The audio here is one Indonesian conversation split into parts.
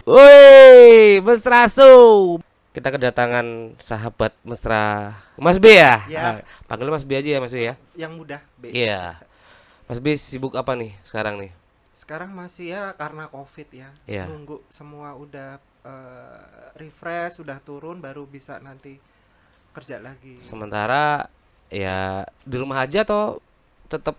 Woi, Mesra Show. Kita kedatangan sahabat mesra Mas B ya. Ya, Panggil Mas B aja ya Mas B ya. yang mudah B. Iya. Mas B sibuk apa nih sekarang nih? Sekarang masih ya karena COVID ya. Iya. Nunggu semua udah refresh, udah turun baru bisa nanti kerja lagi. Sementara ya di rumah aja atau tetap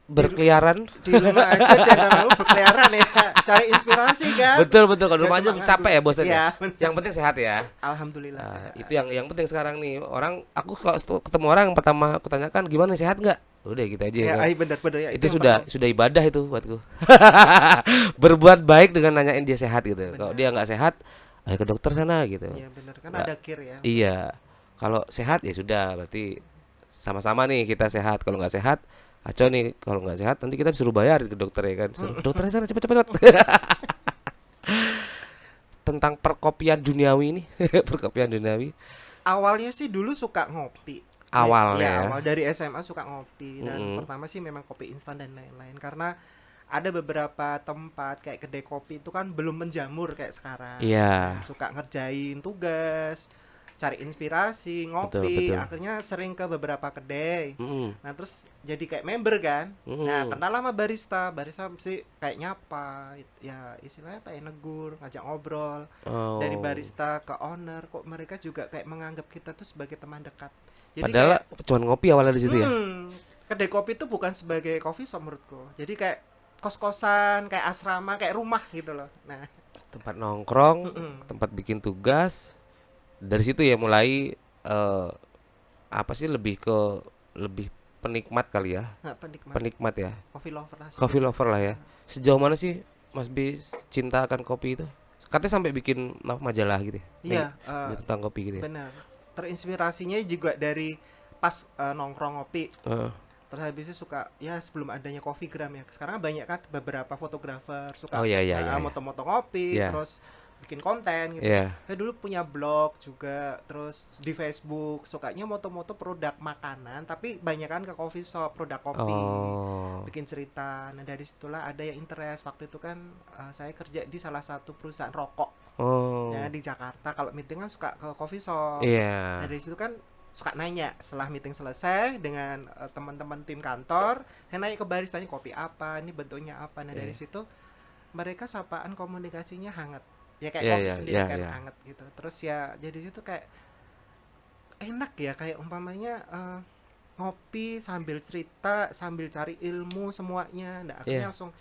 Di, ru- berkeliaran? di rumah aja dan lalu berkeliaran ya, cari inspirasi kan. Betul betul, kalau di Gak rumah aja cuma capek nganggur. ya bosan ya. Iya, bener. Yang penting sehat ya. Alhamdulillah Nah, sehat. itu yang penting sekarang nih. Orang aku kalau ketemu orang yang pertama aku tanyakan gimana sehat nggak? Udah gitu aja ya Ya, kan. benar-benar ya Itu yang sudah penting. sudah ibadah itu buatku. Berbuat baik dengan nanyain dia sehat gitu. Kalau dia Benar. nggak sehat, ayo ke dokter sana gitu. Iya benar kan Nggak, ada kir ya untuk iya. Kalau sehat ya sudah, berarti sama-sama nih kita sehat. Kalau nggak sehat, kacau nih. Kalau nggak sehat nanti kita disuruh bayar ke dokter ya kan. Suruh dokternya sana cepet-cepet. Tentang perkopian duniawi ini, perkopian duniawi awalnya sih dulu suka ngopi. awalnya Ya ya. awal dari SMA suka ngopi dan Mm-mm. pertama sih memang kopi instan dan lain-lain karena ada beberapa tempat kayak kedai kopi itu kan belum menjamur kayak sekarang. Iya, Nah, suka ngerjain tugas, cari inspirasi, betul ngopi, betul. akhirnya sering ke beberapa kedai. Mm-mm. Nah, terus jadi kayak member kan. Nah, Mm-mm. kenal sama barista. Barista sih kayak nyapa, ya istilahnya kayak negur, ngajak ngobrol. Dari Oh. barista ke owner, kok mereka juga kayak menganggap kita tuh sebagai teman dekat. Jadi Padahal kayak cuma ngopi awalnya di situ ya. kedai kopi itu bukan sebagai coffee shop menurutku. Jadi kayak kos-kosan, kayak asrama, kayak rumah gitu loh. Nah, Tempat nongkrong, mm-mm. tempat bikin tugas. Dari situ ya mulai eh, apa sih, lebih penikmat kali ya. Nah, penikmat Penikmat ya. coffee lover lah Coffee sebutnya. lover lah ya. Sejauh mana sih Mas B cinta akan kopi itu? Katanya sampai bikin majalah gitu ya. Iya, Tentang kopi gitu ya. benar. Terinspirasinya juga dari pas nongkrong ngopi. Heeh. Terus habis itu suka ya sebelum adanya Coffeegram ya. Sekarang banyak kan beberapa fotografer Oh suka iya iya iya iya. moto-moto ngopi, Iya. terus bikin konten gitu. Iya. Saya dulu punya blog juga, terus di Facebook sukanya moto-moto produk makanan, tapi banyak kan ke coffee shop, produk kopi, Oh. bikin cerita. Nah dari situlah ada yang interest. Waktu itu kan saya kerja di salah satu perusahaan rokok ya Oh. di Jakarta. Kalau meeting kan suka ke coffee shop. Nah Iya. dari situ kan suka nanya setelah meeting selesai dengan teman-teman tim kantor, saya nanya ke baristanya kopi apa, ini bentuknya apa. Nah dari Iya. situ mereka sapaan komunikasinya hangat, ya kayak Iya kopi iya sendiri iya kan iya. hangat gitu. Terus ya jadi situ kayak enak ya, kayak umpamanya ngopi sambil cerita sambil cari ilmu semuanya. Nah Iya. akhirnya langsung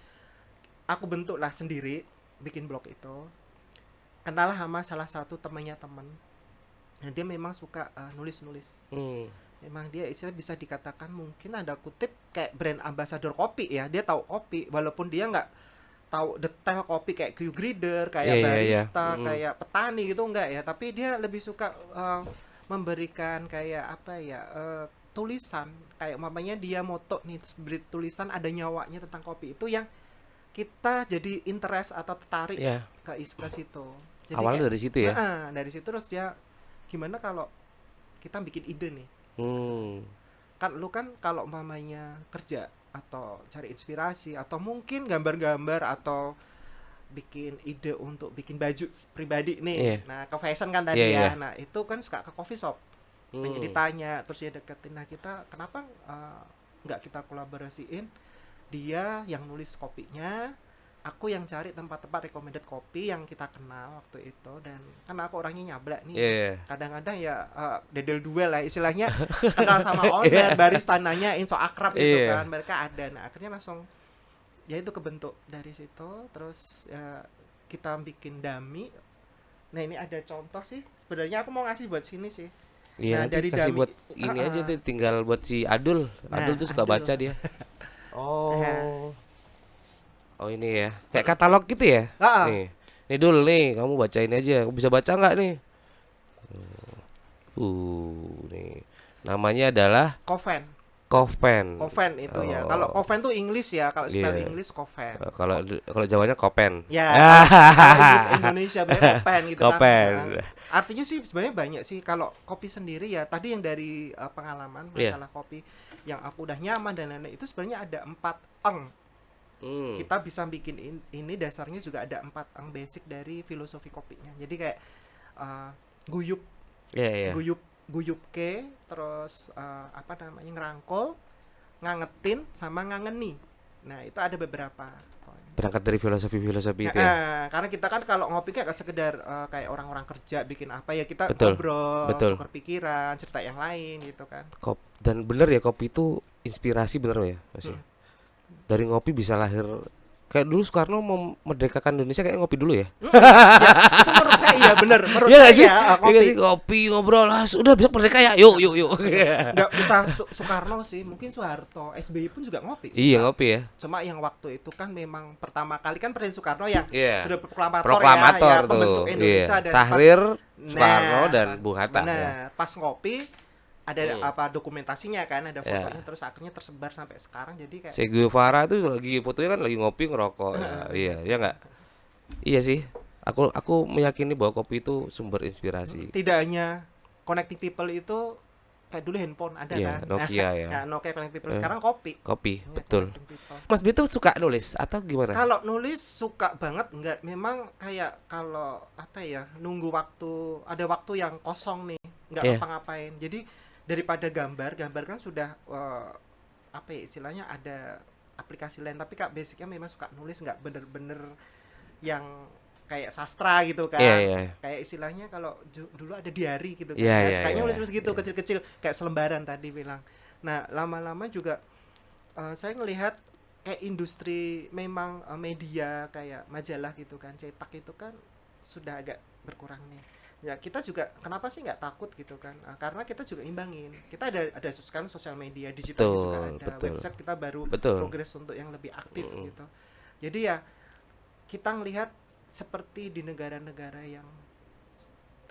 aku bentuk lah sendiri, bikin blog itu, kenal sama salah satu temannya teman. Nah dia memang suka nulis-nulis. Hmm. Memang dia istilah bisa dikatakan mungkin ada kutip kayak brand ambassador kopi ya. Dia tahu kopi walaupun dia nggak tahu detail kopi kayak Q grader, Iya kayak iya iya. barista, Mm. kayak petani gitu enggak ya. Tapi dia lebih suka memberikan kayak apa ya, tulisan kayak mamanya dia moto nih, beri tulisan ada nyawanya tentang kopi itu yang kita jadi interest atau tertarik Iya. ke situ. Jadi kayak Awalnya dari situ ya. dari situ terus dia gimana kalau kita bikin ide nih. Hmm. Kan lu kan kalau mamanya kerja atau cari inspirasi atau mungkin gambar-gambar atau bikin ide untuk bikin baju pribadi Iya. nih. Nah, ke fashion kan Iya tadi iya. ya. Nah, itu kan suka ke coffee shop. Pengen Hmm. ditanya, terus dia deketin. Nah, kita kenapa nggak kita kolaborasiin? Dia yang nulis kopinya, aku yang cari tempat-tempat recommended kopi yang kita kenal waktu itu. Dan kan aku orangnya nyablak nih. Iya iya. Kadang-kadang ya dedel duel lah istilahnya, kenal sama owner, Iya. barista nanyain so akrab gitu Iya. kan. Mereka ada. Nah, akhirnya langsung ya itu kebentuk dari situ. Terus kita bikin dummy. Nah, ini ada contoh sih. Sebenarnya aku mau ngasih buat sini sih. Iya, Nah, nanti dari kasih dummy. buat ini aja tuh, tinggal buat si Adul. Nah, Adul tuh suka Adul. baca dia. Nah, Oh. Oh ini ya. Kayak katalog gitu ya. ah, Nih. Nih Dul nih, kamu bacain aja. Kamu bisa baca nggak nih? Nih. Namanya adalah Koven. Koven. Koven itu ya. Kalau Oh, Koven tuh English ya. Kalau spell iya. English Koven. Kalau kalau Jawanya Kopen. Ya, kalau English Indonesia banyak Kopen gitu kan. Kopen. Artinya sih sebenarnya banyak sih. Kalau kopi sendiri ya, tadi yang dari pengalaman Iya. masalah kopi yang aku udah nyaman dan lain-lain itu sebenarnya ada 4 eng. Kita bisa bikin ini dasarnya juga ada 4 ang basic dari filosofi kopinya. Jadi kayak uh, guyup Iya, iya. guyup guyup ke, terus apa namanya, ngerangkul, ngangetin, sama ngangeni. Nah itu ada beberapa poin. Berangkat dari filosofi-filosofi Nah, itu ya. karena kita kan kalau ngopi kayak gak sekedar kayak orang-orang kerja bikin apa ya, kita Betul, ngobrol, betul. tukar pikiran, cerita yang lain gitu kan. Dan bener ya, kopi itu inspirasi bener ya, Mas ya. Hmm. Dari ngopi bisa lahir, kayak dulu Soekarno mau merdekakan Indonesia kayak ngopi dulu ya. Ya, itu menurut saya iya bener, menurut Iya gak sih? saya Iya ngopi. gak sih? Ngopi, ngobrol, udah besok merdeka ya. Yuk, yuk, yuk. Nggak usah Soekarno sih, mungkin Soeharto, SBY pun juga ngopi. Iya, Suka. ngopi ya. Cuma yang waktu itu kan memang pertama kali kan Presiden Soekarno yang Iya. udah proklamator, Proklamator ya tuh. pembentuk Indonesia. Iya. Dan Sahrir, pas, Soekarno dan Bung Hatta. nah, Ya. pas ngopi ada apa dokumentasinya kan, ada Ya. fotonya, terus akhirnya tersebar sampai sekarang, jadi kayak Che Guevara tuh lagi fotonya kan lagi ngopi ngerokok. Ya. Iya, ya enggak? Iya sih. Aku meyakini bahwa kopi itu sumber inspirasi. tidak hanya connecting people itu kayak dulu handphone ada Iya, kan. Nokia ya. Nah, Nokia connecting people, sekarang kopi. Kopi, Ya, betul. connecting people. Mas Bito suka nulis atau gimana? Kalau nulis suka banget, enggak, memang kayak kalau apa ya, nunggu waktu, ada waktu yang kosong nih, enggak Iya. ngapa-ngapain. Jadi daripada gambar kan sudah apa ya istilahnya, ada aplikasi lain, tapi Kak basicnya memang suka nulis, enggak bener-bener yang kayak sastra gitu kan. Iya, iya. Kayak istilahnya kalau dulu ada diary gitu kan. Iya, Nah, iya, kayaknya iya. nulis-nulis gitu, kecil-kecil kayak selembaran tadi bilang. Nah, lama-lama juga saya ngelihat kayak industri memang media kayak majalah gitu kan, cetak itu kan sudah agak berkurang nih. Ya kita juga kenapa sih nggak takut gitu kan? Karena kita juga imbangin. Kita ada sekarang sosial media digital juga Betul, ada, betul. website kita baru Betul. progres untuk yang lebih aktif gitu. Jadi ya kita ngelihat seperti di negara-negara yang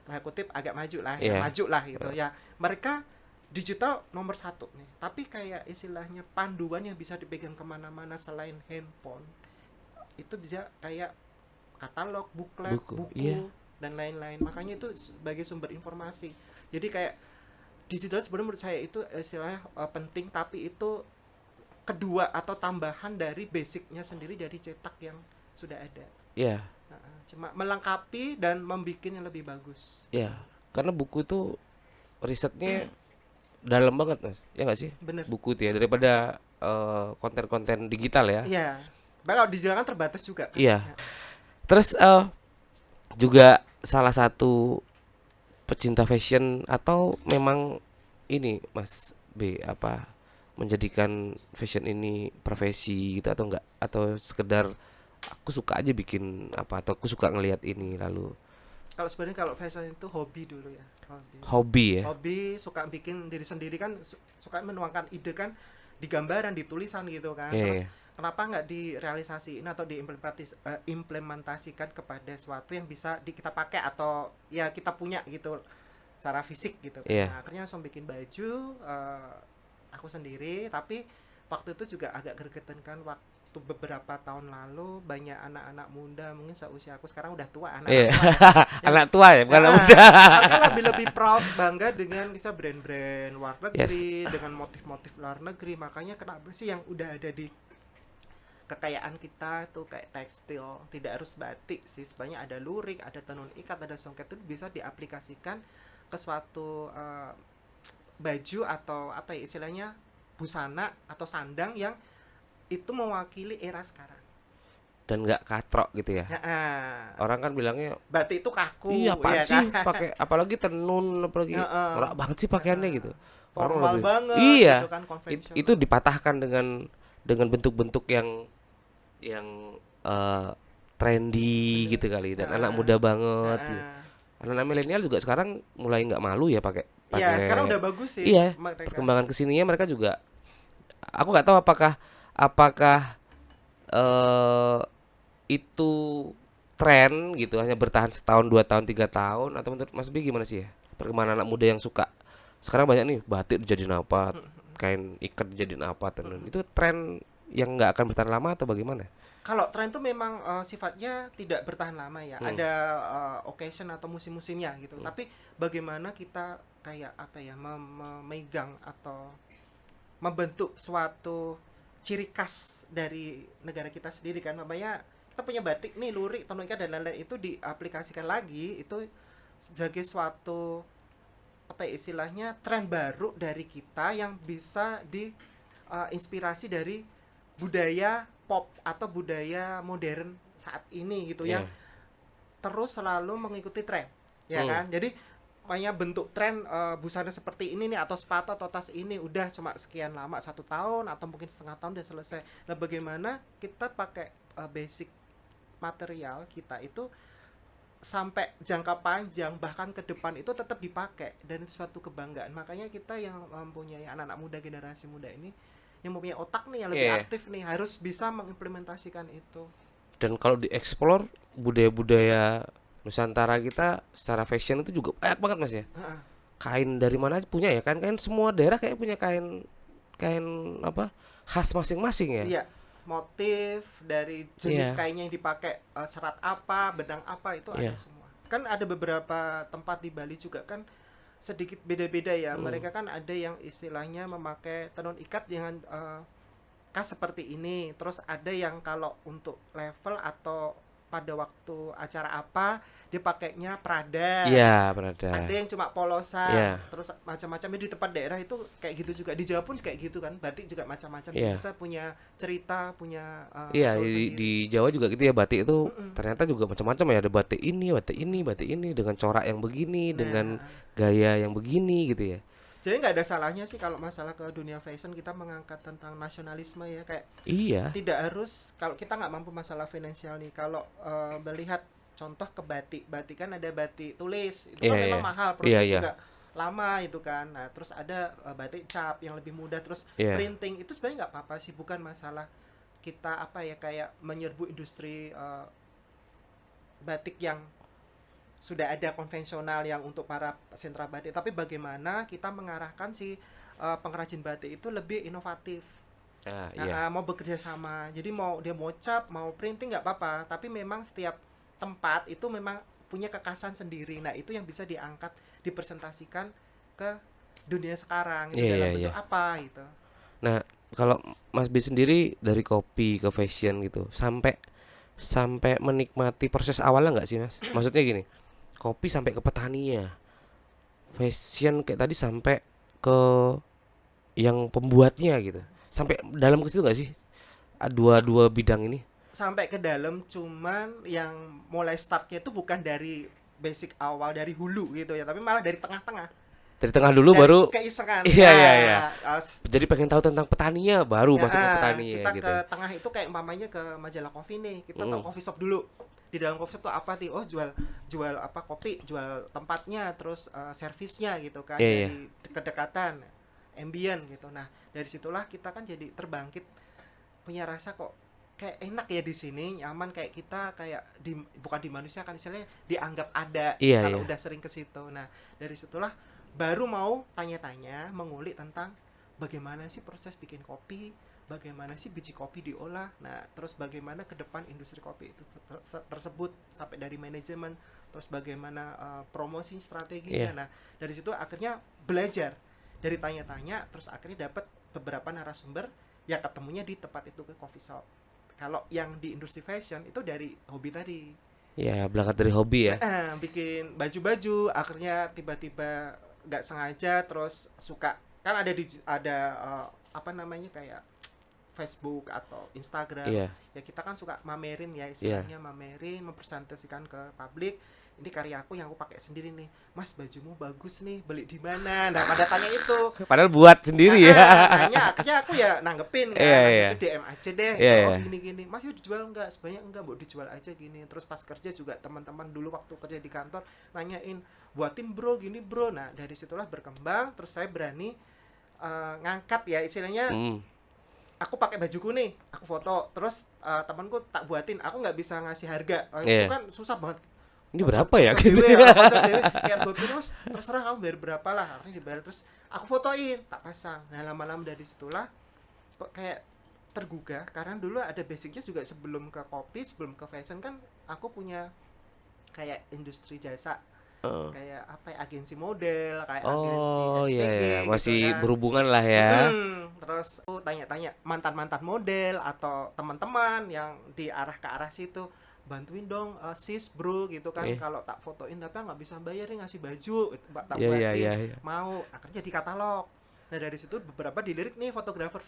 nah kutip agak maju lah, Iya. ya maju lah gitu ya. Mereka digital nomor 1 nih, tapi kayak istilahnya panduan yang bisa dipegang kemana-mana selain handphone itu bisa kayak katalog, buklet, Buku, buku, iya. dan lain-lain. Makanya itu sebagai sumber informasi. Jadi kayak digital sebenarnya menurut saya itu istilahnya penting, tapi itu kedua atau tambahan dari basicnya sendiri dari cetak yang sudah ada. Iya. Cuma melengkapi dan membuat yang lebih bagus. Iya. Karena buku itu risetnya dalam banget, Mas. Ya nggak sih? Bener. Buku itu ya daripada konten-konten digital ya. Iya. Bahkan kalau digital kan terbatas juga. Iya. Terus juga salah satu pecinta fashion atau memang ini Mas B apa menjadikan fashion ini profesi gitu atau enggak, atau sekedar aku suka aja bikin apa, atau aku suka ngelihat ini lalu Kalau sebenarnya kalau fashion itu hobi dulu ya. hobi ya. Hobi, suka bikin diri sendiri kan, suka menuangkan ide kan di gambaran, di tulisan gitu kan. Iya, Terus iya. kenapa nggak direalisasiin atau diimplementasikan kepada sesuatu yang bisa kita pakai atau ya kita punya gitu secara fisik gitu kan. Iya. Nah, akhirnya langsung bikin baju aku sendiri, tapi waktu itu juga agak gregetan kan, waktu beberapa tahun lalu banyak anak-anak muda mungkin seusia aku, sekarang udah tua, anak-anak Iya. tua ya, Anak tua ya, bukan anak Nah, muda. kan lebih proud, bangga dengan kita brand-brand luar negeri, dengan motif-motif luar negeri. Makanya kenapa sih yang udah ada di kekayaan kita tuh kayak tekstil, tidak harus batik sih, sebenarnya ada lurik, ada tenun ikat, ada songket, itu bisa diaplikasikan ke suatu baju atau apa ya istilahnya, busana atau sandang yang itu mewakili era sekarang. Dan nggak katrok gitu ya. Orang kan bilangnya Batik itu kaku, iya apaan ya sih kan? pakai apalagi tenun, apalagi norak banget sih pakaiannya gitu. Orang Formal lebih banget iya gitu kan, konvensional. itu dipatahkan dengan bentuk-bentuk yang trendy gitu kali, dan anak muda banget gitu. Anak-anak milenial juga sekarang mulai nggak malu ya pakai Iya, sekarang udah bagus sih. iya mereka. perkembangan kesininya mereka juga. Aku nggak tahu apakah itu tren gitu hanya bertahan setahun, 2 tahun, 3 tahun, atau menurut Mas B gimana sih ya perkembangan anak muda yang suka sekarang banyak nih batik dijadiin apa, kain ikat dijadiin apa, tenun, itu tren yang nggak akan bertahan lama atau bagaimana? Kalau tren itu memang sifatnya tidak bertahan lama ya. Ada occasion atau musim-musimnya gitu. Tapi bagaimana kita kayak apa ya, memegang atau membentuk suatu ciri khas dari negara kita sendiri kan. Namanya kita punya batik nih, lurik, tenun ikat dan lain-lain, itu diaplikasikan lagi itu sebagai suatu apa ya, istilahnya tren baru dari kita yang bisa diinspirasi dari budaya pop atau budaya modern saat ini gitu, yang Iya. terus selalu mengikuti tren, ya Hmm. kan? Jadi makanya bentuk tren busana seperti ini nih, atau sepatu atau tas ini udah cuma sekian lama, 1 tahun atau mungkin setengah tahun udah selesai. Nah, bagaimana kita pakai basic material kita itu sampai jangka panjang bahkan ke depan itu tetap dipakai, dan itu suatu kebanggaan. Makanya kita yang mempunyai anak-anak muda, generasi muda ini yang mempunyai otak nih yang lebih Iya. aktif nih, harus bisa mengimplementasikan itu. Dan kalau dieksplor budaya-budaya Nusantara kita secara fashion itu juga banyak banget Mas ya. Heeh. Kain dari mana aja punya ya kan? Kain semua daerah kayak punya kain kain apa khas masing-masing ya. Iya, motif dari jenis Iya, kainnya yang dipakai, serat apa, benang apa, itu ada iya. semua. Kan ada beberapa tempat di Bali juga kan sedikit beda-beda ya. Mm. Mereka kan ada yang istilahnya memakai tenun ikat dengan khas seperti ini. Terus ada yang kalau untuk level atau pada waktu acara apa dia pakainya Prada. Iya, berada. Ada yang cuma polosan, Iya, terus macam-macam. Di tempat daerah itu kayak gitu juga. Di Jawa pun kayak gitu kan. Batik juga macam-macam. iya. Bisa punya cerita, punya Iya, soul di sendiri. Jawa juga gitu ya batik itu Mm-mm. ternyata juga macam-macam ya. Ada batik ini, batik ini, batik ini dengan corak yang begini, dengan Nah, gaya yang begini gitu ya. jadi nggak ada salahnya sih kalau masalah ke dunia fashion kita mengangkat tentang nasionalisme ya. Kayak Iya, tidak harus, kalau kita nggak mampu masalah finansial nih, kalau melihat contoh ke batik, batik kan ada batik tulis, itu iya, kan iya, memang mahal, iya, proses iya, juga lama itu kan. Nah, terus ada batik cap yang lebih mudah, terus iya, printing itu sebenarnya nggak apa-apa sih, bukan masalah kita apa ya, kayak menyerbu industri batik yang sudah ada konvensional yang untuk para sentra batik, tapi bagaimana kita mengarahkan si pengrajin batik itu lebih inovatif. ah, Nah, iya, mau bekerja sama. Jadi mau dia mau cap, mau printing nggak apa-apa, tapi memang setiap tempat itu memang punya kekhasan sendiri. Nah, itu yang bisa diangkat, dipresentasikan ke dunia sekarang. Itu iya, dalam iya, iya. bentuk apa gitu. Nah, kalau Mas B sendiri dari kopi ke fashion gitu, sampai sampai menikmati proses awalnya nggak sih Mas? Maksudnya gini, kopi sampai ke petaninya, fashion kayak tadi sampai ke yang pembuatnya gitu, sampai dalam ke situ nggak sih? Dua dua bidang ini Sampai ke dalam, cuman yang mulai startnya itu bukan dari basic awal dari hulu gitu ya, tapi malah dari tengah-tengah, dari tengah dulu dari baru. keisengan. Iya, iya, iya. Nah, Jadi pengen tahu tentang petaninya baru ya, masuk ke petani ya kita ke gitu. tengah itu kayak umpamanya ke majalah kopi nih, kita tahu Mm. coffee shop dulu. Di dalam coffee shop tuh apa sih? Oh, jual jual apa, kopi, jual tempatnya, terus servisnya gitu kan, Iya, iya. dari kedekatan, ambient gitu. Nah, dari situlah kita kan jadi terbangkit, punya rasa kok kayak enak ya di sini, nyaman, kayak kita kayak di, bukan di manusia kan, istilahnya dianggap ada Iya, kalau iya. udah sering ke situ. Nah, dari situlah baru mau tanya-tanya, mengulik tentang bagaimana sih proses bikin kopi, bagaimana sih biji kopi diolah. Nah, terus bagaimana ke depan industri kopi itu tersebut, sampai dari manajemen, terus bagaimana promosi Iya. strateginya. Nah, dari situ akhirnya belajar, dari tanya-tanya, terus akhirnya dapat beberapa narasumber yang ketemunya di tempat itu, ke coffee shop. Kalau yang di industri fashion itu dari hobi tadi. Ya, berangkat dari hobi ya. Bikin baju-baju, akhirnya tiba-tiba nggak sengaja terus suka, kan ada apa namanya, kayak Facebook atau Instagram Iya, ya, kita kan suka mamerin ya, iya. istilahnya mamerin, mempresentasikan ke publik, ini karya aku yang aku pakai sendiri nih, Mas, bajumu bagus nih, beli di mana. Nah, pada tanya itu. Padahal buat sendiri ya. Nanya, akhirnya aku ya nanggepin kan, Iya, iya. nanggepin DM aja deh. Iya, Oh, iya. gini-gini, Mas, yuk dijual enggak? Sebanyak enggak, mau dijual aja gini. Terus pas kerja juga teman-teman dulu waktu kerja di kantor nanyain, buatin bro, gini bro. Nah, dari situlah berkembang, terus saya berani ngangkat ya, istilahnya Mm. aku pakai bajuku nih, aku foto, terus temanku tak buatin, aku nggak bisa ngasih harga. Itu Iya. kan susah banget. Ini berapa ya gitu. Kocok dewe, kayak gue pilih, Mas, terserah kamu bayar berapa lah, akhirnya dibayar, terus aku fotoin, tak pasang. Nah, lama-lama dari situlah kok kayak tergugah, karena dulu ada basicnya juga, sebelum ke kopi, sebelum ke fashion kan aku punya kayak industri jasa. Heeh. kayak apa ya, agensi model, kayak agensi Oh iya SPG ya, gitu masih kan. berhubungan lah ya. Terus aku tanya-tanya mantan-mantan model atau teman-teman yang diarah ke arah situ, bantuin dong sis bro gitu kan, Iya, kalau tak fotoin tapi nggak bisa bayar nih, ngasih baju tak iya, iya, buatin, iya, iya. mau akhirnya di katalog. Nah dari situ beberapa dilirik nih fotografer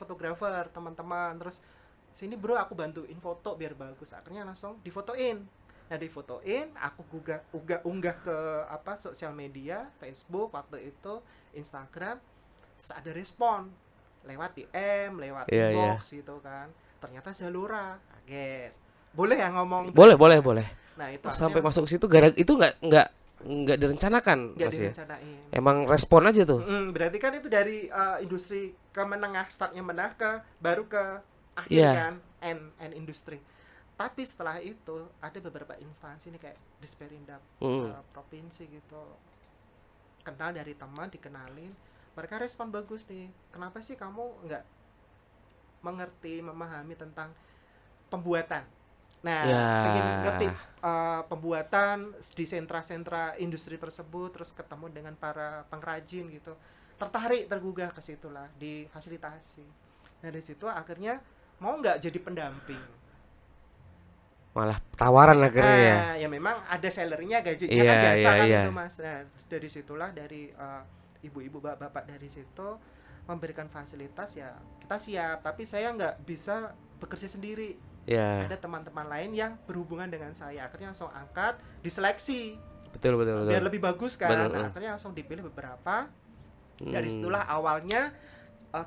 teman-teman, terus sini bro aku bantuin foto biar bagus, akhirnya langsung difotoin. Nah difotoin aku unggah ke apa sosial media, Facebook waktu itu, Instagram, terus ada respon lewat DM, lewat Iya, iya. inbox gitu kan, ternyata Zalora, kaget. Boleh ya ngomong Boleh, brand boleh, ya? boleh. Nah itu Oh, akhirnya sampai langsung masuk ke situ gara itu nggak direncanakan, nggak Mas ya. direncanain. Emang respon aja tuh. Berarti kan itu dari industri ke menengah, startnya menengah ke baru ke akhir Iya. kan, end industri. Tapi setelah itu ada beberapa instansi nih kayak Disperindak Mm. provinsi gitu, kenal dari teman, dikenalin, mereka respon bagus nih, kenapa sih kamu nggak mengerti, memahami tentang pembuatan. Ya. Nah, pengen ngerti pembuatan di sentra-sentra industri tersebut, terus ketemu dengan para pengrajin gitu. Tertarik, tergugah ke situlah, difasilitasi. Nah, dari situ akhirnya mau nggak jadi pendamping. Malah tawaran akhirnya ya. Ya memang ada salarynya, gajinya Iya, kan jasa iya, kan iya. itu mas. Nah dari situlah, dari ibu-ibu bapak-bapak dari situ memberikan fasilitas, ya kita siap, tapi saya nggak bisa bekerja sendiri, Ya, ada teman-teman lain yang berhubungan dengan saya, akhirnya langsung angkat, diseleksi betul, betul, betul. biar lebih bagus kan. Nah, Benar. akhirnya langsung dipilih beberapa. Dari Hmm. situlah awalnya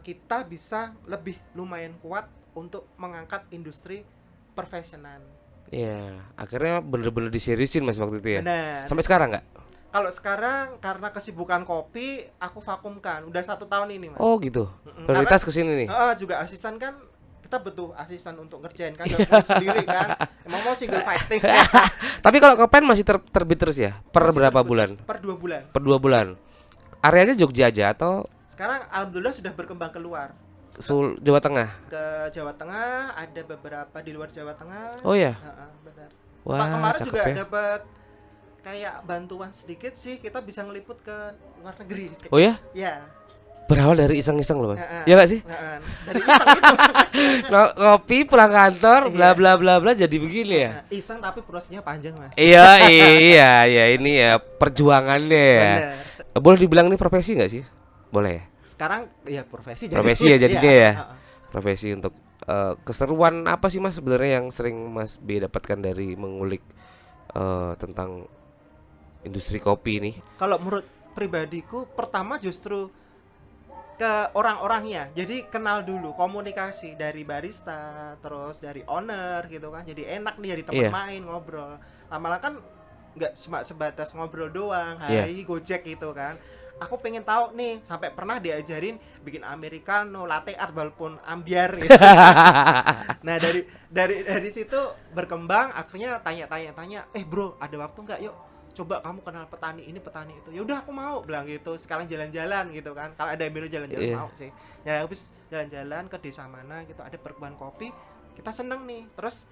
kita bisa lebih lumayan kuat untuk mengangkat industri perfesionan. Iya, akhirnya bener-bener diseriusin Mas waktu itu ya. Benar. Sampai sekarang nggak? Kalau sekarang karena kesibukan kopi, aku vakumkan. Udah 1 tahun ini, Mas. Oh gitu. Karena Prioritas ke sini nih. juga asisten kan, kita butuh asisten untuk ngerjain kan, gak perlu sendiri kan. Emang mau single fighting. Tapi kalau ke pen masih terbit terus ya? Per Masih berapa terbit bulan? per 2 bulan. Per 2 bulan. Areanya Jogja aja atau Sekarang alhamdulillah sudah berkembang keluar Jawa Tengah? ke Jawa Tengah, ada beberapa di luar Jawa Tengah. Oh ya. Benar. Wah, Kemarin cakep juga ya. dapat kayak bantuan sedikit sih, kita bisa ngeliput ke luar negeri. Oh ya? Ya. Berawal dari iseng-iseng loh Mas. Heeh. Ya nggak sih? Dari iseng itu. Ngopi pulang kantor, bla Iya. bla bla bla jadi begini ya. Iseng tapi prosesnya panjang, Mas. Iya, iya, iya ini ya perjuangannya ya. Bener. Boleh dibilang ini profesi nggak sih? Boleh ya? Sekarang ya profesi Profesi ya jadinya Iya, ya. Profesi untuk keseruan apa sih Mas sebenarnya yang sering Mas B dapatkan dari mengulik tentang industri kopi ini? Kalau menurut pribadiku, pertama justru ke orang-orangnya. Jadi kenal dulu, komunikasi dari barista, terus dari owner gitu kan. Jadi enak nih, jadi teman Iya. main, ngobrol. Lama-lama kan nggak cuma sebatas ngobrol doang, Iya. hai Gojek gitu kan. Aku pengen tahu nih, sampai pernah diajarin bikin americano, latte art walaupun ambiar gitu. Nah, dari situ berkembang, akhirnya tanya, bro, ada waktu nggak? Yuk coba kamu kenal petani ini, petani itu. Ya udah aku mau, bilang gitu. Sekarang jalan-jalan gitu kan. Kalau ada yang bilang jalan-jalan, Iya. mau sih. Ya habis jalan-jalan ke desa mana gitu, ada perkebunan kopi, kita seneng nih. Terus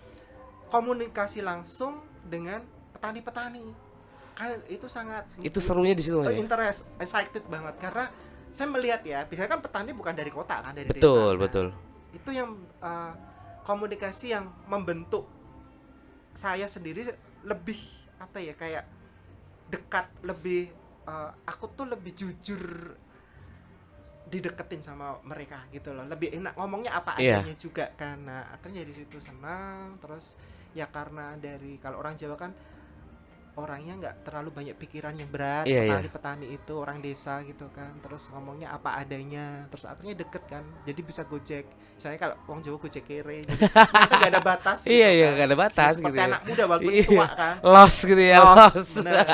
komunikasi langsung dengan petani-petani. Kan itu sangat Itu serunya di situ Mas, ya? interest, excited banget, karena saya melihat ya, biasanya kan petani bukan dari kota kan, dari desa. Betul, Nah, betul. itu yang komunikasi yang membentuk saya sendiri lebih apa ya, kayak dekat, lebih aku tuh lebih jujur dideketin sama mereka gitu loh, lebih enak ngomongnya apa Iya. adanya juga, karena akhirnya di situ senang. Terus ya karena dari, kalau orang Jawa kan orangnya nggak terlalu banyak pikiran yang berat, Iya, iya. petani-petani itu orang desa gitu kan, terus ngomongnya apa adanya, terus akhirnya deket kan, jadi bisa gojek. Misalnya kalau orang Jawa gojek kere, jadi mereka nggak ada batas gitu Iya, iya, kan. nggak ada batas Ya, seperti gitu ya. anak muda walaupun Iya. tua kan. Los gitu ya, Los, los. bener.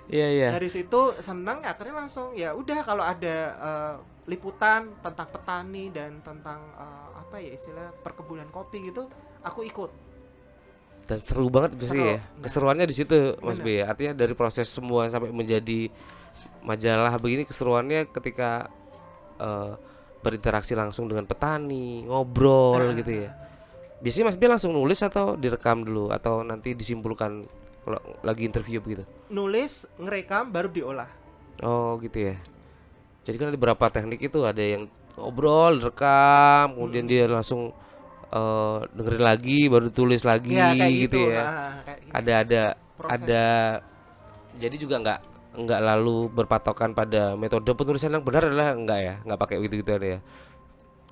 Iya, iya. Dari situ senang, akhirnya langsung ya udah, kalau ada liputan tentang petani dan tentang apa ya istilah perkebunan kopi gitu, aku ikut. Dan seru banget pasti Seru. ya. Keseruannya di situ Mas Bener. B. Artinya dari proses semua sampai menjadi majalah begini, keseruannya ketika berinteraksi langsung dengan petani, ngobrol Nah, gitu ya. Biasanya Mas B langsung nulis atau direkam dulu atau nanti disimpulkan kalau lagi interview begitu? Nulis, ngerekam, baru diolah. Oh gitu ya. Jadi kan ada beberapa teknik itu, ada yang ngobrol, rekam, kemudian dia langsung dengerin lagi, baru tulis Ya kayak lagi gitu gitu, ya. kayak gitu. Proses. Ada. Jadi juga nggak lalu berpatokan pada metode penulisan yang benar adalah enggak ya, nggak pakai gitu-gitu ada ya.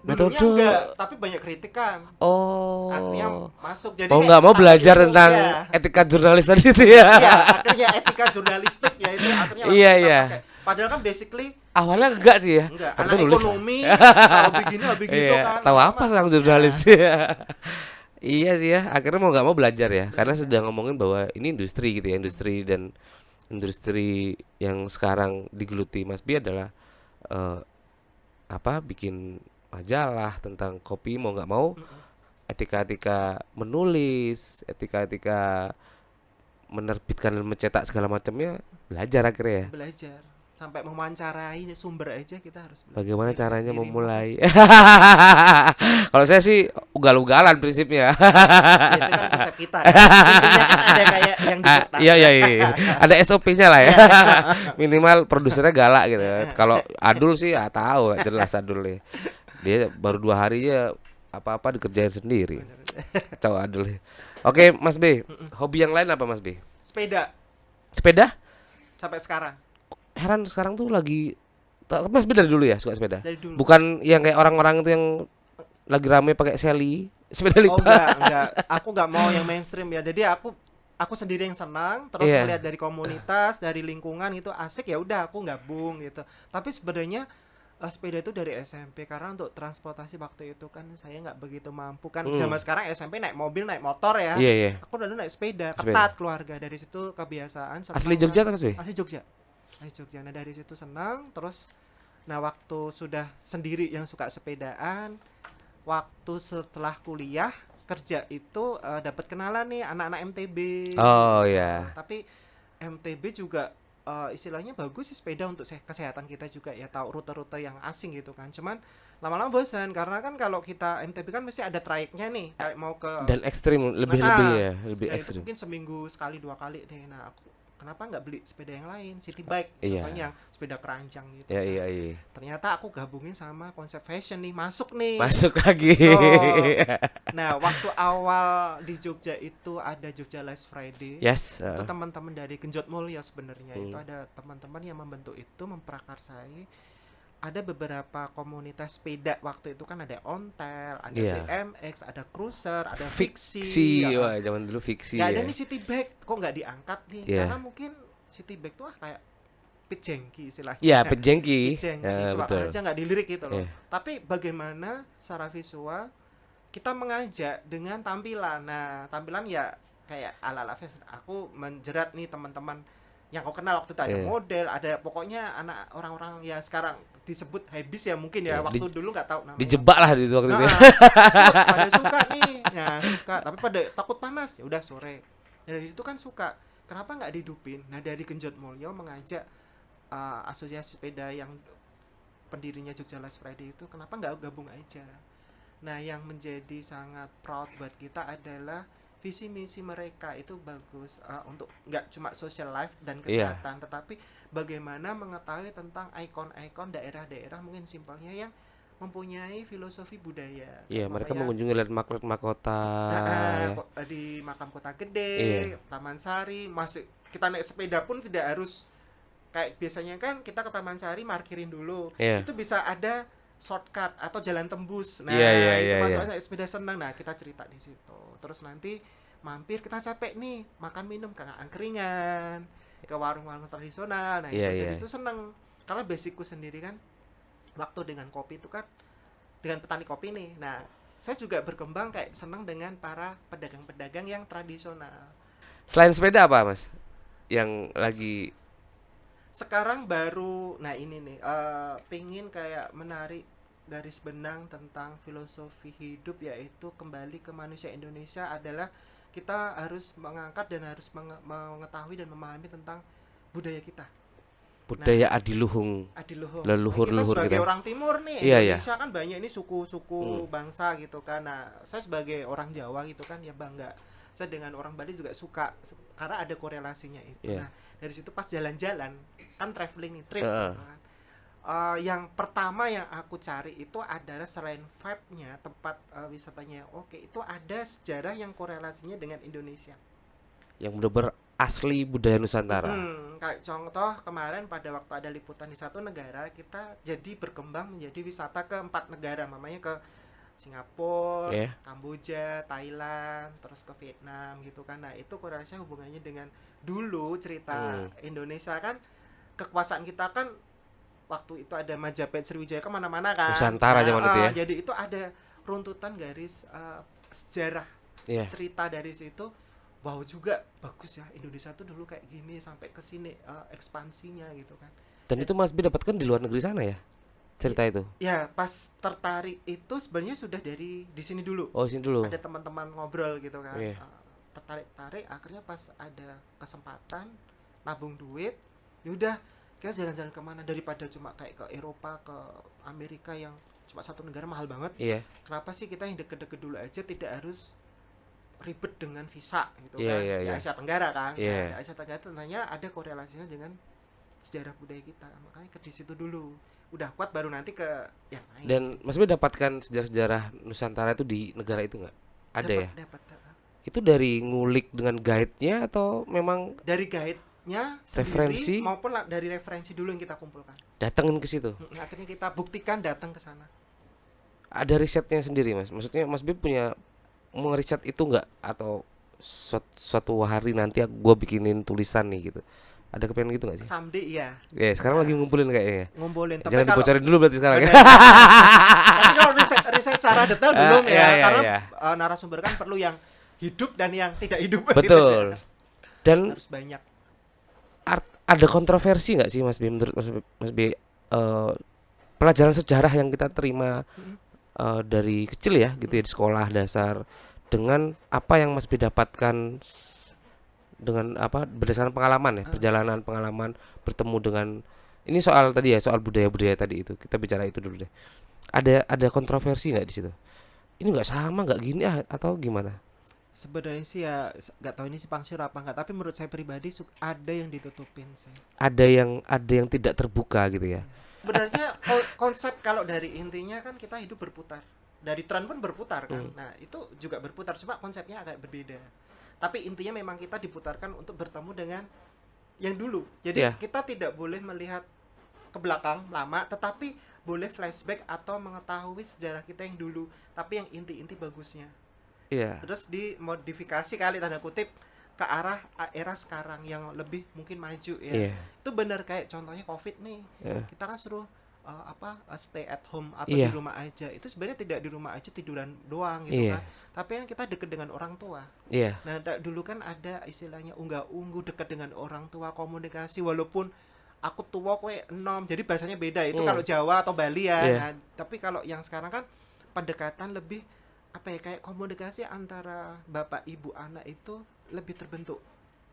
Dulunya Metode. enggak, tapi banyak kritikan. Akhirnya Oh. masuk. Jadi Mau kayak nggak mau tambah belajar ilmu, tentang ya. etika jurnalis tadi itu ya. Iya, akhirnya etika jurnalistik ya itu akhirnya langsung Iya, kita iya. pakai. Padahal kan basically Awalnya enggak sih ya. enggak, Waktu anak nulis. ekonomi tahu begini habis gitu Iya, kan. tahu apa Lama-lama, seorang jurnalis ya. Iya sih ya, akhirnya mau nggak mau belajar ya, karena sedang ngomongin bahwa ini industri gitu ya, industri, dan industri yang sekarang digeluti Mas Bi adalah eh, bikin majalah tentang kopi, mau nggak mau etika-etika menulis, etika-etika menerbitkan dan mencetak segala macamnya belajar akhirnya ya. belajar sampai mewawancarai sumber aja kita harus belajar. Bagaimana Jadi caranya dirimu memulai? harus- Kalau saya sih ugal-ugalan prinsipnya. Ya, itu kan konsep kita ya. Intinya kan ada kayak yang di kertas. Iya, iya, iya. Ada SOP-nya lah ya. Minimal produsernya galak gitu. Kalau Adul sih ya tahu, jelas Adul nih. Dia baru 2 hari ya apa-apa dikerjain sendiri. Kacau Adul nih. Oke, Mas B. Hobi yang lain apa Mas B? Sepeda Sepeda? sampai sekarang Heran sekarang tuh lagi Mas B dari dulu ya suka sepeda? dari dulu. Bukan yang kayak orang-orang itu yang lagi rame pakai Sally, sepeda Oh lipat. enggak. Aku enggak mau yang mainstream ya. Jadi aku sendiri yang senang, terus Iya. melihat dari komunitas, dari lingkungan itu asik ya udah aku gabung gitu. Tapi sebenarnya sepeda itu dari SMP karena untuk transportasi waktu itu kan saya nggak begitu mampu kan. Zaman sekarang SMP naik mobil, naik motor ya. Iya, iya. Aku dulu naik sepeda, Sepeda. ketat keluarga dari situ kebiasaan. Asli senang Jogja kan. kan Mas B? Asli Jogja. Asli Jogja. Nah dari situ senang, terus nah waktu sudah sendiri yang suka sepedaan, waktu setelah kuliah kerja itu dapat kenalan nih anak-anak MTB. Oh ya. Tapi MTB juga istilahnya bagus sih sepeda untuk kesehatan kita juga ya, tahu rute-rute yang asing gitu kan. Cuman lama-lama bosan karena kan kalau kita MTB kan mesti ada trayeknya nih, kayak mau ke Dan ekstrim, lebih ya, lebih ya itu ekstrim. mungkin seminggu sekali 2 kali deh. Nah aku kenapa nggak beli sepeda yang lain, city bike Iya. contohnya sepeda keranjang gitu. Ya, Nah, iya, iya. ternyata aku gabungin sama konsep fashion nih, masuk nih. Masuk lagi. So, nah waktu awal di Jogja itu ada Jogja Last Friday. Yes. Itu teman-teman dari Genjot Mulia sebenarnya. Itu Hmm. ada teman-teman yang membentuk itu, memprakarsai. Ada beberapa komunitas sepeda waktu itu kan, ada Ontel, ada Iya. BMX, ada Cruiser, ada Fiksi. Fiksi. Wah, zaman dulu fiksi Nggak ya. ada nih city bike, kok nggak diangkat nih? Iya. Karena mungkin city bike tuh kayak pejengki istilahnya. Iya, Nah, pejengki. pejengki, Ya, cuma betul. aja nggak dilirik gitu loh. Iya. Tapi bagaimana secara visual kita mengajak dengan tampilan. Nah, tampilan ya kayak ala-ala fashion. Aku menjerat nih teman-teman yang kau kenal waktu itu, ada Iya. model, ada pokoknya anak orang-orang ya sekarang disebut habis ya mungkin ya, Iya, waktu dulu nggak tahu namanya. Dijebak lah di waktu itu. Nah, pada suka nih, nah suka, tapi pada takut panas ya udah sore. Nah, dari situ kan suka, kenapa nggak dihidupin? Nah dari Genjot Mulyo mengajak asosiasi sepeda yang pendirinya Jogja Last Friday itu, kenapa nggak gabung aja? Nah yang menjadi sangat proud buat kita adalah visi misi mereka itu bagus, untuk nggak cuma social life dan Iya. kesehatan, tetapi bagaimana mengetahui tentang ikon-ikon daerah-daerah mungkin simpelnya yang mempunyai filosofi budaya. Iya, mereka Umpamanya, mengunjungi landmark kota. Ya. di Makam Kota Gede, Iya. Taman Sari, masih kita naik sepeda pun tidak harus kayak biasanya kan kita ke Taman Sari parkirin dulu. Iya. Itu bisa ada shortcut atau jalan tembus. Nah, Iya, iya, itu iya, masuknya naik sepeda senang. Nah, kita cerita di situ. Terus nanti mampir, kita capek nih, makan minum karena angkringan, ke warung-warung tradisional. Nah, Iya, itu iya. dari situ seneng. Karena basicku sendiri kan waktu dengan kopi itu kan dengan petani kopi nih. Nah, saya juga berkembang kayak seneng dengan para pedagang-pedagang yang tradisional. Selain sepeda apa, Mas? Yang lagi Sekarang baru, nah ini nih, pingin kayak menarik garis benang tentang filosofi hidup, yaitu kembali ke manusia Indonesia adalah kita harus mengangkat dan harus mengetahui dan memahami tentang budaya kita. budaya adiluhung, Adiluhung. leluhur-leluhur kita sebagai kita. orang timur nih, Iya, iya. Indonesia kan banyak ini suku-suku bangsa gitu kan. Nah, saya sebagai orang Jawa gitu kan ya bangga saya dengan orang Bali juga suka karena ada korelasinya itu. Iya. Nah dari situ pas jalan-jalan kan traveling nih, trip Heeh. gitu kan. Yang pertama yang aku cari itu adalah selain vibe-nya, tempat wisatanya oke, itu ada sejarah yang korelasinya dengan Indonesia. Yang bener-bener asli budaya Nusantara. Kayak contoh kemarin pada waktu ada liputan di satu negara, kita jadi berkembang menjadi wisata ke 4 negara, namanya ke Singapura, Ya. Kamboja, Thailand, terus ke Vietnam gitu kan. Nah itu korelasinya hubungannya dengan dulu cerita Hmm. Indonesia kan, kekuasaan kita kan waktu itu ada Majapahit Sriwijaya kemana-mana kan. Nusantara zaman itu ya. Jadi itu ada runtutan garis sejarah Iya. cerita dari situ. Wow juga bagus ya, Indonesia tuh dulu kayak gini sampai ke sini ekspansinya gitu kan. Dan itu Mas B dapatkan di luar negeri sana ya? Cerita itu. Ya pas tertarik itu sebenarnya sudah dari di sini dulu. Oh, sini dulu. Ada teman-teman ngobrol gitu kan. Iya. Tertarik akhirnya pas ada kesempatan nabung duit, yaudah kita jalan-jalan kemana daripada cuma kayak ke Eropa, ke Amerika yang cuma satu negara mahal banget. Iya. Kenapa sih kita yang deket-deket dulu aja, tidak harus ribet dengan visa gitu Iya, kan. iya, Di iya. Asia Tenggara kan. Iya. Nah, di Asia Tenggara tentunya ada korelasinya dengan sejarah budaya kita. Makanya ke di situ dulu. Udah kuat baru nanti ke yang lain. Dan Mas B dapatkan sejarah-sejarah Nusantara itu di negara itu nggak? Ada ya? Dapat. Itu dari ngulik dengan guide-nya atau memang Dari guide-nya sendiri Referensi? maupun dari referensi dulu yang kita kumpulkan. datengin ke situ? Akhirnya kita buktikan datang ke sana. Ada risetnya sendiri, Mas. Maksudnya Mas B punya mengeriset itu nggak, atau suatu hari nanti gue bikinin tulisan nih gitu. Ada kepengen gitu nggak sih? Someday ya Ya, sekarang lagi ngumpulin kayaknya. ngumpulin. Tapi Jangan kalau dibocorin dulu berarti sekarang ya. tapi kalau riset secara detail belum ya, Iya, karena iya. narasumber kan perlu yang hidup dan yang tidak hidup. Betul. Dan Harus banyak. ada kontroversi nggak sih Mas B, menurut Mas B, pelajaran sejarah yang kita terima dari kecil ya gitu ya, di sekolah dasar, dengan apa yang Mas B dapatkan dengan apa, berdasarkan pengalaman ya, perjalanan pengalaman bertemu dengan ini, soal tadi ya, soal budaya-budaya tadi itu, kita bicara itu dulu deh. Ada kontroversi nggak di situ? Ini nggak sama, nggak gini atau gimana? Sebenarnya sih ya nggak tahu ini simpang siur apa enggak, tapi menurut saya pribadi ada yang ditutupin sih. Ada yang tidak terbuka gitu ya. Sebenarnya konsep kalau dari intinya kan kita hidup berputar. Dari tren pun berputar kan. Nah, itu juga berputar, cuma konsepnya agak berbeda. Tapi intinya memang kita diputarkan untuk bertemu dengan yang dulu. Jadi Iya. kita tidak boleh melihat ke belakang lama, tetapi boleh flashback atau mengetahui sejarah kita yang dulu, tapi yang inti-inti bagusnya. Iya. Terus dimodifikasi kali tanda kutip ke arah era sekarang yang lebih mungkin maju ya. Iya. Itu benar kayak contohnya Covid nih. Iya. Kita kan suruh stay at home atau Iya. di rumah aja. Itu sebenarnya tidak di rumah aja tiduran doang gitu Iya. kan. Tapi kan kita deket dengan orang tua. Iya. Nah, dulu kan ada istilahnya unggah-ungguh, dekat dengan orang tua, komunikasi walaupun aku tua kowe enom. Jadi bahasanya beda. Itu kalau Jawa atau Bali ya. Iya. Nah, tapi kalau yang sekarang kan pendekatan lebih apa ya, kayak komunikasi antara bapak ibu anak itu lebih terbentuk.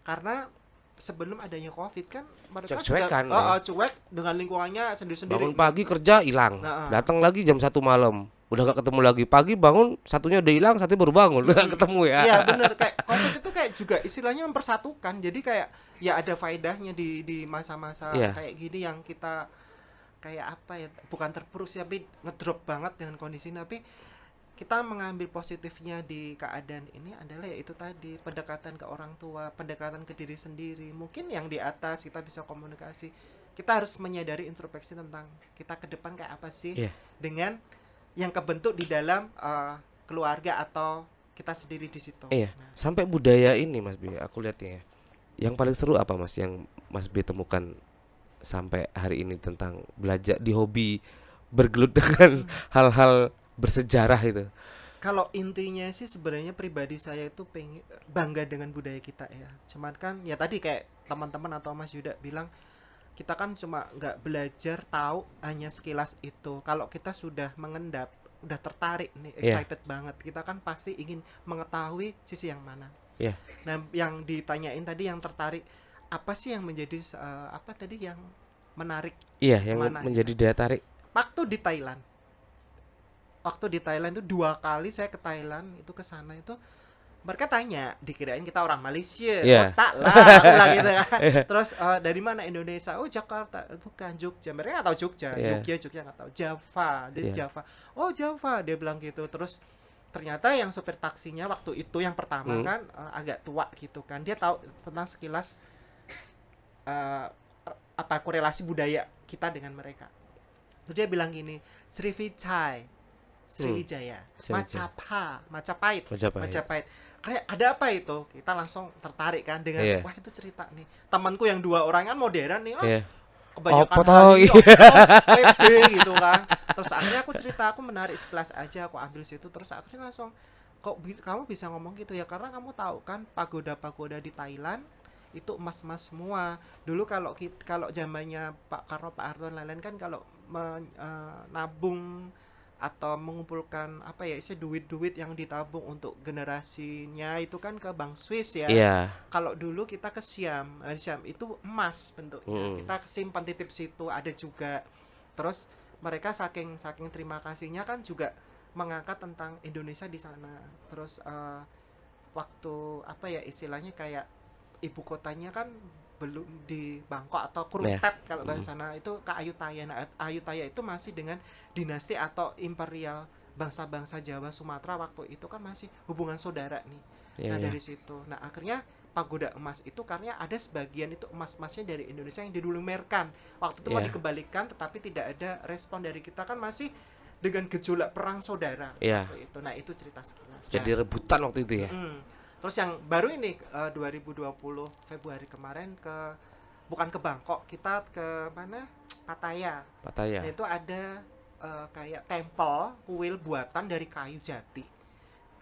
Karena sebelum adanya Covid kan mereka Cuek-cuekan, cuek dengan lingkungannya sendiri-sendiri. Bangun pagi kerja hilang, Nah, datang lagi jam 1 malam, udah gak ketemu lagi. Pagi bangun, satunya udah hilang, satunya baru bangun, udah gak ketemu ya. Iya benar, kayak Covid itu kayak juga istilahnya mempersatukan. Jadi kayak ya ada faedahnya di masa-masa Iya. kayak gini yang kita kayak apa ya, bukan terpuruk sih, tapi ngedrop banget dengan kondisi ini. Tapi kita mengambil positifnya di keadaan ini adalah ya itu tadi, pendekatan ke orang tua, pendekatan ke diri sendiri. Mungkin yang di atas kita bisa komunikasi. Kita harus menyadari introspeksi tentang kita ke depan kayak apa sih, Iya. dengan yang kebentuk di dalam keluarga atau kita sendiri di situ. Iya. Nah, Sampai budaya ini Mas B, aku lihatnya ya. Yang paling seru apa Mas, yang Mas B temukan sampai hari ini tentang belajar di hobi bergelut dengan hal-hal bersejarah itu? kalau intinya sih sebenarnya pribadi saya itu pengen bangga dengan budaya kita ya. Cuman kan ya tadi kayak teman-teman atau Mas Yuda bilang, kita kan cuma nggak belajar tahu hanya sekilas itu. Kalau kita sudah mengendap, udah tertarik nih, Iya. excited banget, kita kan pasti ingin mengetahui sisi yang mana. Iya. Nah, yang ditanyain tadi yang tertarik, apa sih yang menjadi apa tadi yang menarik Iya, yang Mana menjadi daya tarik. waktu di Thailand. Waktu di Thailand itu 2 kali saya ke Thailand, itu ke sana itu mereka tanya, dikirain kita orang Malaysia. Oh, Iya. tak lah, aku bilang gitu kan. Iya. Terus dari mana Indonesia? Oh, Jakarta. Bukan, Jogja. Mereka nggak tahu Jogja. Iya. Jogja nggak tahu. Java, dia Iya. Java. Oh, Java, dia bilang gitu. Terus ternyata yang supir taksinya waktu itu yang pertama Hmm. kan agak tua gitu kan. Dia tahu tentang sekilas eh, apa korelasi budaya kita dengan mereka. Terus dia bilang gini, Sriwijaya, Hmm. Sriwijaya, Sriwijaya. Majapahit, Majapahit. Majapahit. Kayak ada apa itu? Kita langsung tertarik kan dengan Iya. wah itu cerita nih. Temanku yang 2 orang kan modern nih, Iya. kebanyakan Apa tahu? hari PB gitu kan. Terus akhirnya aku cerita, aku menarik sekelas aja, aku ambil situ terus akhirnya langsung kamu bisa ngomong gitu ya karena kamu tahu kan pagoda-pagoda di Thailand itu emas-emas semua. Dulu kalau zamannya Pak Karno, Pak Harto dan lain-lain kan kalau nabung atau mengumpulkan apa ya isi duit-duit yang ditabung untuk generasinya itu kan ke Bank Swiss ya. Iya. Kalau dulu kita ke Siam, Siam itu emas bentuknya. Hmm. Kita simpan titip situ ada juga. Terus mereka saking saking terima kasihnya kan juga mengangkat tentang Indonesia di sana. Terus waktu apa ya istilahnya kayak ibu kotanya kan belum di Bangkok atau Iya. Kurupet kalau Hmm. bahasa sana itu ke Ayutthaya. Nah, Ayutthaya itu masih dengan dinasti atau imperial bangsa-bangsa Jawa Sumatera waktu itu kan masih hubungan saudara nih. Iya. Nah Iya. dari situ, nah akhirnya pagoda emas itu karena ada sebagian itu emas-emasnya dari Indonesia yang dilumerkan waktu itu mau Iya. dikembalikan tetapi tidak ada respon dari kita kan masih dengan gejolak perang saudara Iya. waktu itu. Nah itu cerita sekilas. Jadi rebutan waktu itu ya. Terus yang baru ini 2020 Februari kemarin bukan ke Bangkok, kita ke mana? Pattaya. Pattaya. Nah, itu ada kayak tempel kuil buatan dari kayu jati.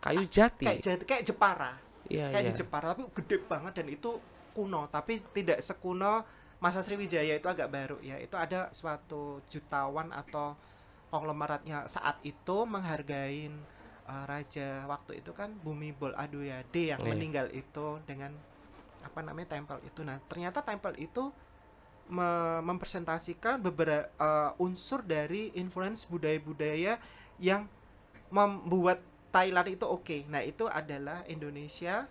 Kayu jati. Kayak Jepara. Iya. Kayak Iya. di Jepara tapi gede banget dan itu kuno, tapi tidak sekuno masa Sriwijaya itu agak baru ya. Itu ada suatu jutawan atau konglomeratnya saat itu menghargai raja waktu itu kan Bhumibol Adulyadej yang Iya. meninggal itu dengan apa namanya tempel itu. Nah, ternyata tempel itu mempresentasikan beberapa unsur dari influence budaya-budaya yang membuat Thailand itu oke. Nah, itu adalah Indonesia,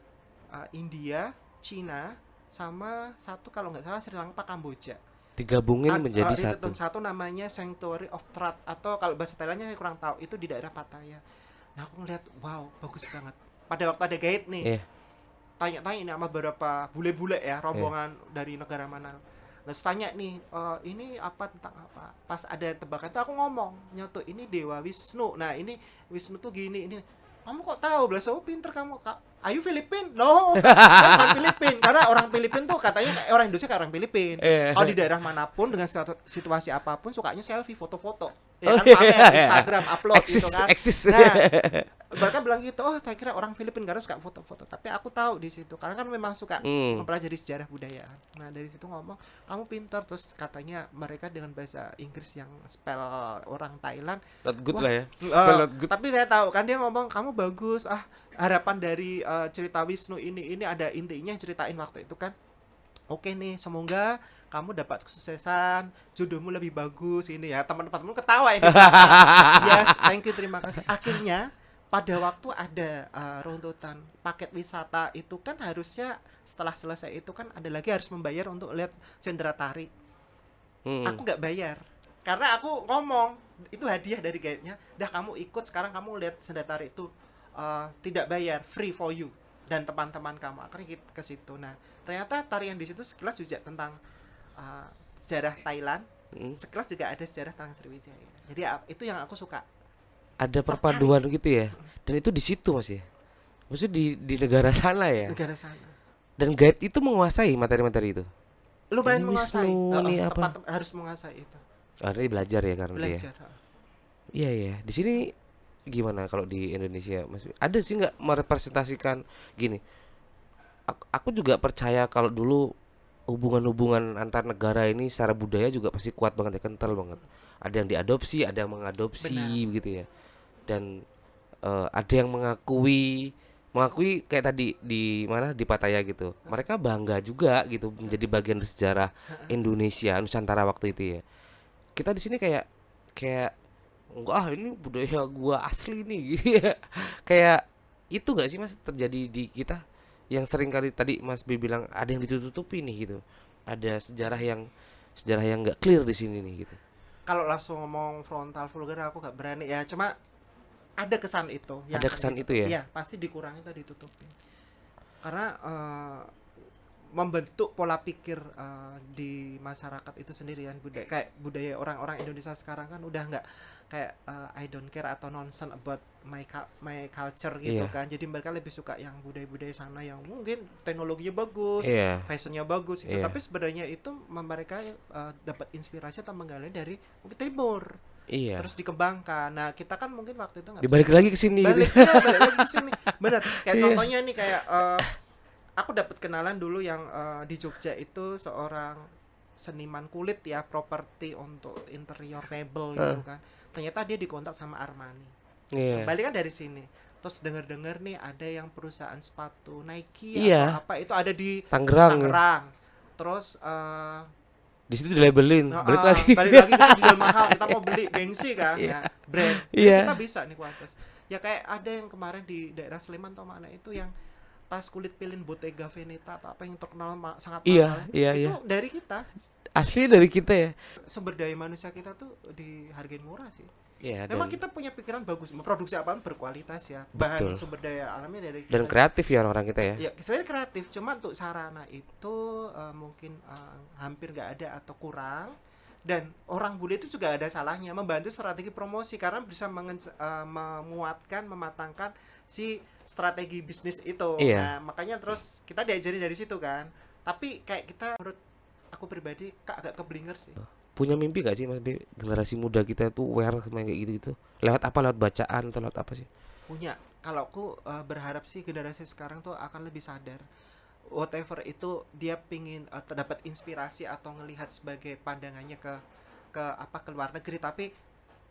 India, Cina, sama satu kalau nggak salah Sri Lanka, Kamboja. Digabungin menjadi satu. Satu namanya Sanctuary of Truth atau kalau bahasa Thailandnya saya kurang tahu itu di daerah Pattaya. Nah aku ngeliat wow bagus banget. Pada waktu ada guide nih Iya. tanya-tanya ini sama beberapa bule-bule ya Iya. rombongan dari negara mana. Nah tanya nih ini apa tentang apa. Pas ada tebakan itu aku ngomong nyatu ini Dewa Wisnu. Nah ini Wisnu tuh gini ini. Kamu kok tahu? Belas oh pinter kamu. Ayu Filipin? No, kan orang Filipin. Karena orang Filipin tuh katanya kayak orang Indonesia kayak orang Filipin. Iya. Kalau di daerah manapun dengan situasi apapun sukanya selfie, foto-foto. Ya Oh, kan iya. pamer Instagram, upload Eksis, gitu kan. eksis. Nah, mereka bilang gitu, oh saya kira orang Filipin karena suka foto-foto. Tapi aku tahu di situ karena kan memang suka mempelajari sejarah budaya. Nah dari situ ngomong kamu pintar terus katanya mereka dengan bahasa Inggris yang spell orang Thailand. Not good Wah, lah ya. Spell not good. tapi saya tahu kan dia ngomong kamu bagus harapan dari cerita Wisnu ini ada intinya yang ceritain waktu itu kan. Oke nih, semoga kamu dapat kesuksesan, jodohmu lebih bagus ini ya. Teman-teman ketawa ini. Ya, thank you, terima kasih. Akhirnya pada waktu ada runtutan paket wisata itu kan harusnya setelah selesai itu kan ada lagi harus membayar untuk lihat sendera tari. Aku nggak bayar karena aku ngomong itu hadiah dari guide-nya. Dah kamu ikut sekarang kamu lihat sendera tari itu tidak bayar, free for you dan teman-teman kamu. Akhirnya ke situ. Nah, ternyata tarian di situ sekilas juga tentang sejarah Thailand. Sekilas juga ada sejarah tentang Sriwijaya. Jadi itu yang aku suka. Ada perpaduan gitu ya. Dan itu di situ Mas ya. Maksudnya di negara sana ya. Negara sana. Dan guide itu menguasai materi-materi itu. Lumayan Ini menguasai. Wisnu, ini apa? Harus menguasai itu. Dia belajar ya karena dia. Belajar. Iya ya. Di sini gimana kalau di Indonesia Mas? Ada sih nggak merepresentasikan gini? Aku juga percaya kalau dulu hubungan-hubungan antar negara ini secara budaya juga pasti kuat banget ya, kental banget. Ada yang diadopsi, ada yang mengadopsi. Benar. Begitu ya. Dan ada yang mengakui kayak tadi di mana di Pattaya gitu. Mereka bangga juga gitu menjadi bagian dari sejarah Indonesia Nusantara waktu itu ya. Kita di sini kayak enggak ini budaya gua asli nih. Kayak itu nggak sih Mas terjadi di kita yang sering kali tadi Mas B bilang ada yang ditutupi nih gitu. Ada sejarah yang nggak clear di sini nih gitu. Kalau langsung ngomong frontal vulgar aku nggak berani ya, cuma ada kesan itu yang Ada akan kesan itu ditutup. ya. Iya, pasti dikurangi atau ditutupin. Karena membentuk pola pikir di masyarakat itu sendiri kan, budaya orang-orang Indonesia sekarang kan udah nggak kayak I don't care atau nonsense about my culture gitu Iya. kan. Jadi mereka lebih suka yang budaya-budaya sana yang mungkin teknologinya bagus, Iya. fashionnya bagus itu. Iya. Tapi sebenarnya itu mereka dapat inspirasi atau menggali dari mungkin timur, Iya. terus dikembangkan. Nah kita kan mungkin waktu itu nggak bisa Dibalik lagi ke sini gitu. balik lagi ke sini. Bener. Kayak Iya. contohnya nih kayak aku dapat kenalan dulu yang di Jogja itu seorang seniman kulit ya, properti untuk interior mebel gitu kan. Ternyata dia dikontak sama Armani. Iya. Balik kan dari sini. Terus denger-denger nih ada yang perusahaan sepatu Nike Iya. atau apa itu ada di Tangerang. Ya. Tangerang. Terus Di situ dilabelin. Balik lagi. balik lagi kita jual mahal, kita mau beli gengsi kan ya, brand. Jadi Iya. kita bisa nih kualitas. Ya kayak ada yang kemarin di daerah Sleman atau mana itu yang tas kulit pilin Bottega Veneta atau apa yang terkenal sangat Iya, mahal. iya, Itu iya. dari kita. Asli dari kita ya. Sumber daya manusia kita tuh dihargain murah sih. Iya. Memang Dan, kita punya pikiran bagus, memproduksi apapun berkualitas ya. Bahan Betul. sumber daya alamnya dari kita. dan kreatif ya orang kita ya. Ya sebenarnya kreatif, cuma untuk sarana itu mungkin hampir nggak ada atau kurang. Dan orang bule itu juga ada salahnya membantu strategi promosi karena bisa memuatkan, mematangkan si strategi bisnis itu. Iya. Nah makanya terus kita diajari dari situ kan. Tapi kayak kita menurut aku pribadi agak keblinger sih. Punya mimpi gak sih Mas B, generasi muda kita tuh aware sama kayak gitu-gitu? Lewat apa? Lewat bacaan atau lewat apa sih? Punya. Kalau aku berharap sih generasi sekarang tuh akan lebih sadar. Whatever itu dia pingin terdapat inspirasi atau ngelihat sebagai pandangannya ke luar negeri, tapi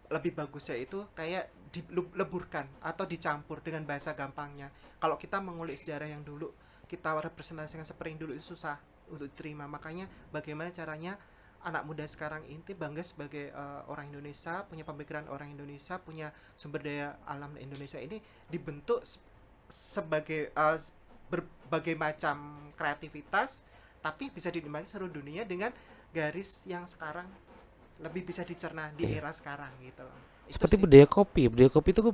lebih bagusnya itu kayak dileburkan atau dicampur dengan bahasa gampangnya. Kalau kita mengulik sejarah yang dulu kita representasikan seperti yang dulu itu susah untuk diterima. Makanya bagaimana caranya anak muda sekarang ini bangga sebagai orang Indonesia, punya pemikiran orang Indonesia, punya sumber daya alam Indonesia ini dibentuk sebagai berbagai macam kreativitas, tapi bisa dinikmati seluruh dunia dengan garis yang sekarang lebih bisa dicerna di Iya. era sekarang gitu loh. Itu Seperti sih. budaya kopi. Budaya kopi itu kan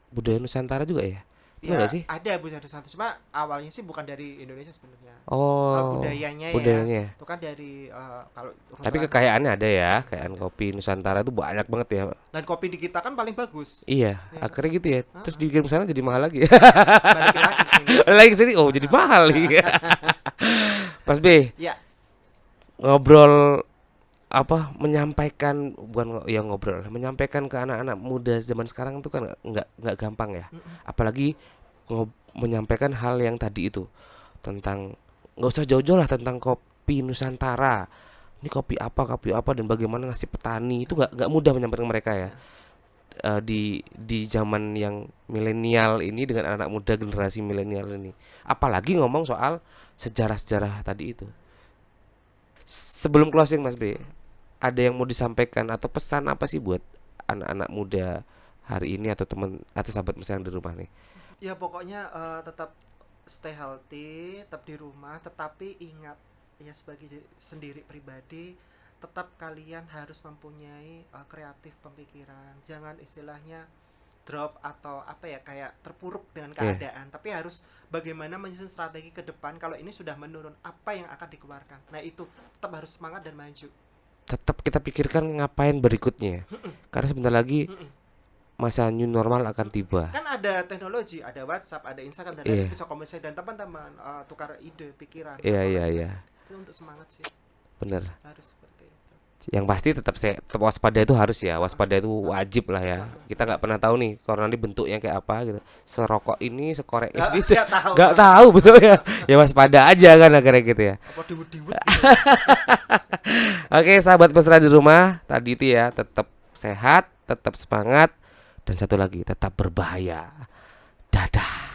budaya Nusantara juga ya? Benar Ya, gak sih? ada budaya satu, cuma awalnya sih bukan dari Indonesia sebenarnya. Oh, Budayanya ya, budayanya. itu kan dari kalau Tapi runtuhan- kekayaannya ada ya, kekayaan kopi Nusantara itu banyak banget ya. dan kopi di kita kan paling bagus. Iya, Ya. akhirnya gitu ya. Terus dikirim sana jadi mahal lagi. Balikin lagi sini. Lagi ke sini, oh jadi mahal nih. Mas B, Ya, ngobrol apa menyampaikan bukan yang ngobrol, menyampaikan ke anak-anak muda zaman sekarang itu kan nggak gampang ya. Apalagi menyampaikan hal yang tadi itu tentang nggak usah jauh-jauh lah tentang kopi Nusantara. Ini kopi apa dan bagaimana nasib petani itu nggak mudah menyampaikan mereka ya. Di zaman yang milenial ini dengan anak muda generasi milenial ini. Apalagi ngomong soal sejarah-sejarah tadi itu. Sebelum closing Mas B, ada yang mau disampaikan atau pesan apa sih buat anak-anak muda hari ini atau teman atau sahabat Mas yang di rumah nih? ya pokoknya tetap stay healthy, tetap di rumah, tetapi ingat ya sebagai sendiri pribadi, tetap kalian harus mempunyai kreatif pemikiran. Jangan istilahnya drop atau apa ya kayak terpuruk dengan keadaan, tapi harus bagaimana menyusun strategi ke depan. Kalau ini sudah menurun, apa yang akan dikeluarkan. Nah itu tetap harus semangat dan maju. Tetap kita pikirkan ngapain berikutnya. Karena sebentar lagi masa new normal akan tiba. Kan ada teknologi, ada WhatsApp, ada Instagram, dan Iya. bisa komunikasi dan teman-teman tukar ide, pikiran. Iya. Itu untuk semangat sih, Bener. harus seperti itu. Yang pasti tetap waspada itu harus ya. Waspada itu wajib lah ya. Kita nggak pernah tahu nih corona ini bentuknya kayak apa gitu. Serokok ini, sekorek ini, Nggak tahu. nggak tahu betul ya. Ya waspada aja kan akhirnya gitu ya. Apa diwut-diwut Oke, sahabat mesra di rumah, tadi itu ya tetap sehat, tetap semangat, dan satu lagi tetap berbahaya. Dadah.